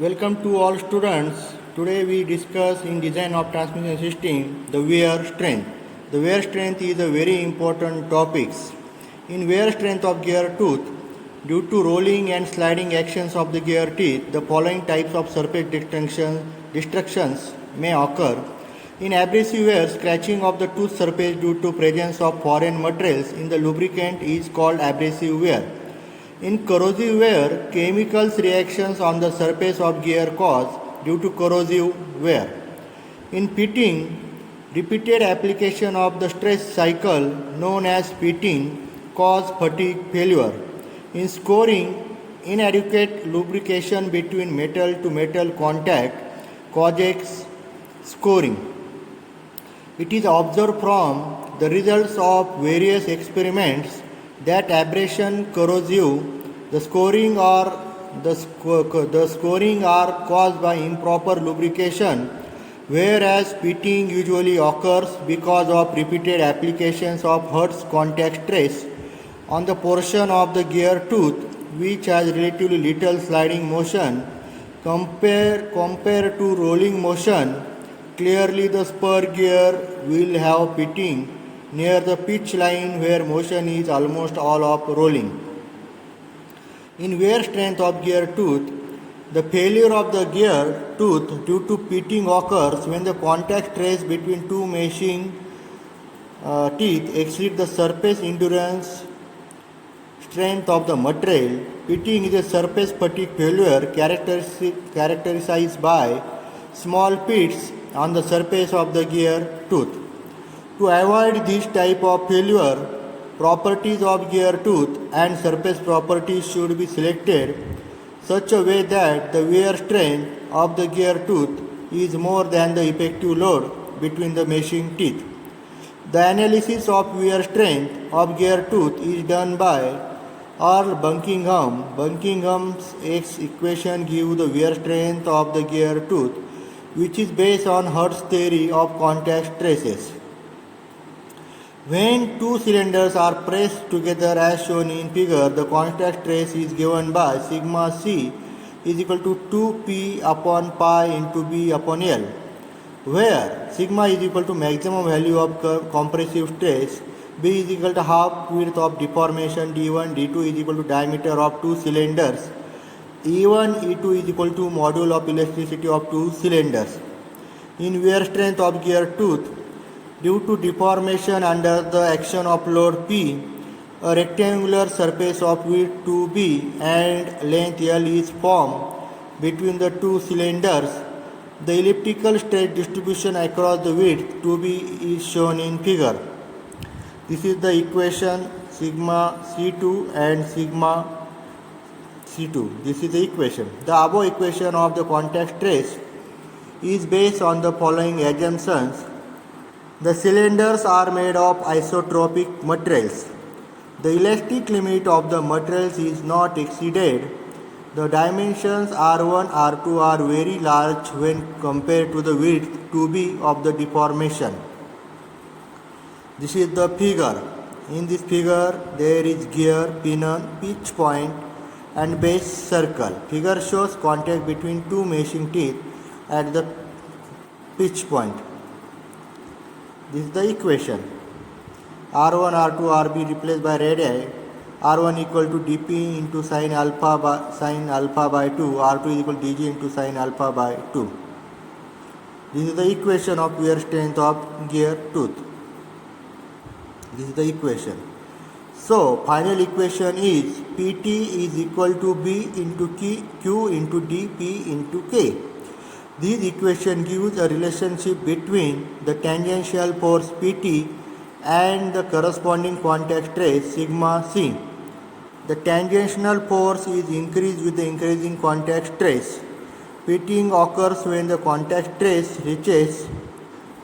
Welcome to all students. Today we discuss in design of transmission system the wear strength. The wear strength is a very important topic. In wear strength of gear tooth, due to rolling and sliding actions of the gear teeth, the following types of surface destructions may occur. In abrasive wear, scratching of the tooth surface due to presence of foreign materials in the lubricant is called abrasive wear. In corrosive wear, chemicals reactions on the surface of gear cause due to corrosive wear. In pitting, repeated application of the stress cycle known as pitting cause fatigue failure. In scoring, inadequate lubrication between metal to metal contact causes scoring. It is observed from the results of various experiments that abrasion, corrosive, the scoring are caused by improper lubrication, whereas pitting usually occurs because of repeated applications of Hertz contact stress on the portion of the gear tooth which has relatively little sliding motion compared to rolling motion. Clearly the spur gear will have pitting near the pitch line where motion is almost all of rolling. In wear strength of gear tooth, the failure of the gear tooth due to pitting occurs when the contact stress between two meshing teeth exceeds the surface endurance strength of the material. Pitting is a surface fatigue failure characterized by small pits on the surface of the gear tooth. To avoid this type of failure, properties of gear tooth and surface properties should be selected such a way that the wear strength of the gear tooth is more than the effective load between the meshing teeth. The analysis of wear strength of gear tooth is done by Earl Buckingham. Buckingham's X equation gives the wear strength of the gear tooth, which is based on Hertz theory of contact stresses. When two cylinders are pressed together as shown in figure, the contact stress is given by sigma c is equal to 2p upon pi into b upon L, where sigma is equal to maximum value of compressive stress, b is equal to half width of deformation d1, d2 is equal to diameter of two cylinders, E1, E2 is equal to module of elasticity of two cylinders. In wear strength of gear tooth, due to deformation under the action of load P, a rectangular surface of width 2b and length L is formed between the two cylinders. The elliptical stress distribution across the width 2b is shown in figure. This is the equation sigma C2 and sigma C2. This is the equation. The above equation of the contact stress is based on the following assumptions. The cylinders are made of isotropic materials. The elastic limit of the materials is not exceeded. The dimensions R1, R2 are very large when compared to the width 2b of the deformation. This is the figure. In this figure, there is gear, pinion, pitch point and base circle. Figure shows contact between two meshing teeth at the pitch point. This is the equation. R1, R2, RB replaced by radii. R1 equal to dP into sin alpha by 2. R2 is equal to dG into sin alpha by 2. This is the equation of wear strength of gear tooth. This is the equation. So, final equation is PT is equal to B into Q into dP into K. This equation gives a relationship between the tangential force Pt and the corresponding contact stress sigma c. The tangential force is increased with the increasing contact stress. Pitting occurs when the contact stress reaches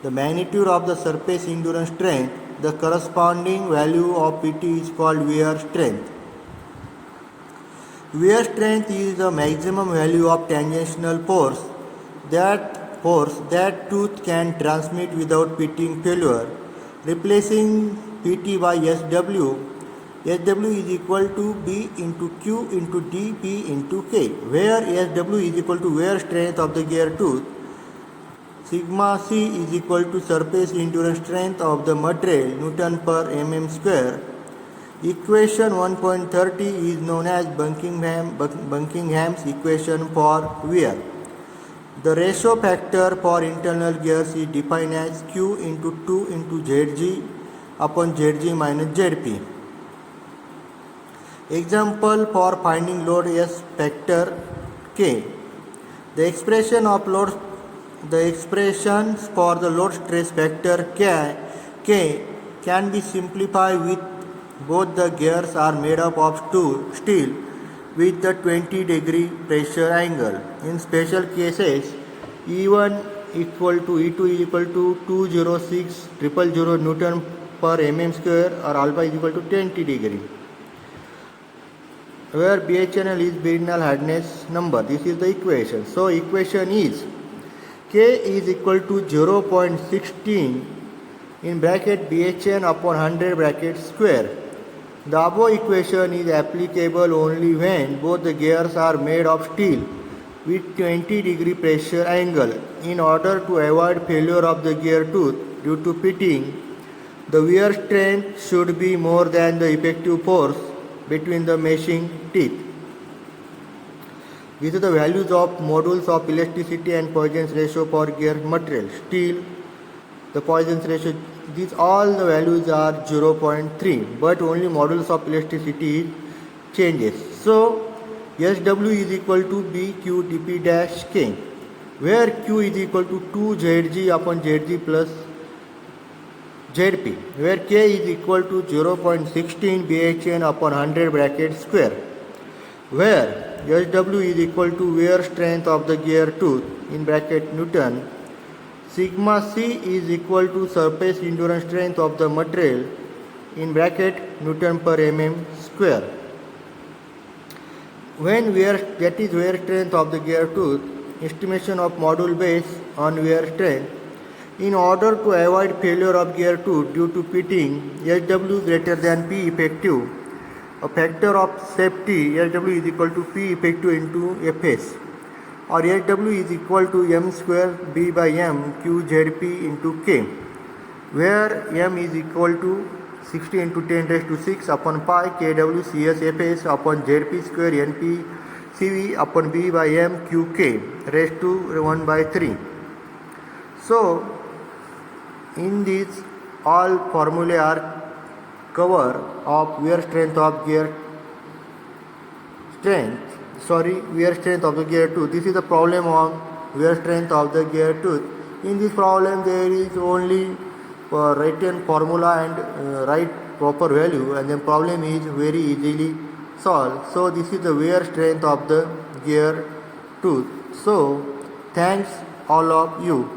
the magnitude of the surface endurance strength. The corresponding value of Pt is called wear strength. Wear strength is the maximum value of tangential force that tooth can transmit without pitting failure. Replacing Pt by Sw, SW is equal to B into Q into dP into K, where SW is equal to wear strength of the gear tooth, sigma C is equal to surface endurance strength of the material Newton per mm square. Equation 1.30 is known as Buckingham's equation for wear. The ratio factor for internal gears is defined as Q into 2 into Zg upon Zg minus Zp. Example for finding load S factor K. The expressions for the load stress factor K can be simplified with both the gears are made up of steel with the 20-degree pressure angle. In special cases, E1 equal to E2 is equal to 206,000 Newton per mm square, or alpha is equal to 20 degree. Where BHNL is Brinell hardness number. This is the equation. So equation is K is equal to 0.16 in bracket BHN upon 100 bracket square. The above equation is applicable only when both the gears are made of steel with 20-degree pressure angle. In order to avoid failure of the gear tooth due to pitting, the wear strength should be more than the effective force between the meshing teeth. These are the values of modules of elasticity and Poisson's ratio for gear material. Steel, the Poisson's ratio, these all the values are 0.3, but only modulus of elasticity changes. So SW is equal to BQ dP dash K, where Q is equal to 2 Zg upon Zg plus Zp, where K is equal to 0.16 BHN upon 100 bracket square, where SW is equal to wear strength of the gear tooth in bracket Newton. Sigma C is equal to surface endurance strength of the material in bracket Newton per mm square. When wear strength of the gear tooth, estimation of module based on wear strength. In order to avoid failure of gear tooth due to pitting, SW greater than P effective. A factor of safety, SW is equal to P effective into Fs, or SW is equal to m square B by m Q Zp into K, where m is equal to 60 into 10 raised to 6 upon pi Kw Cs Fs upon Zp square Np Cv upon B by m Qk raised to 1 by 3. So, in these all formulae are cover of wear strength of gear of the gear tooth. This is the problem of wear strength of the gear tooth. In this problem there is only written formula and write proper value, and then problem is very easily solved. So this is the wear strength of the gear tooth. So thanks all of you.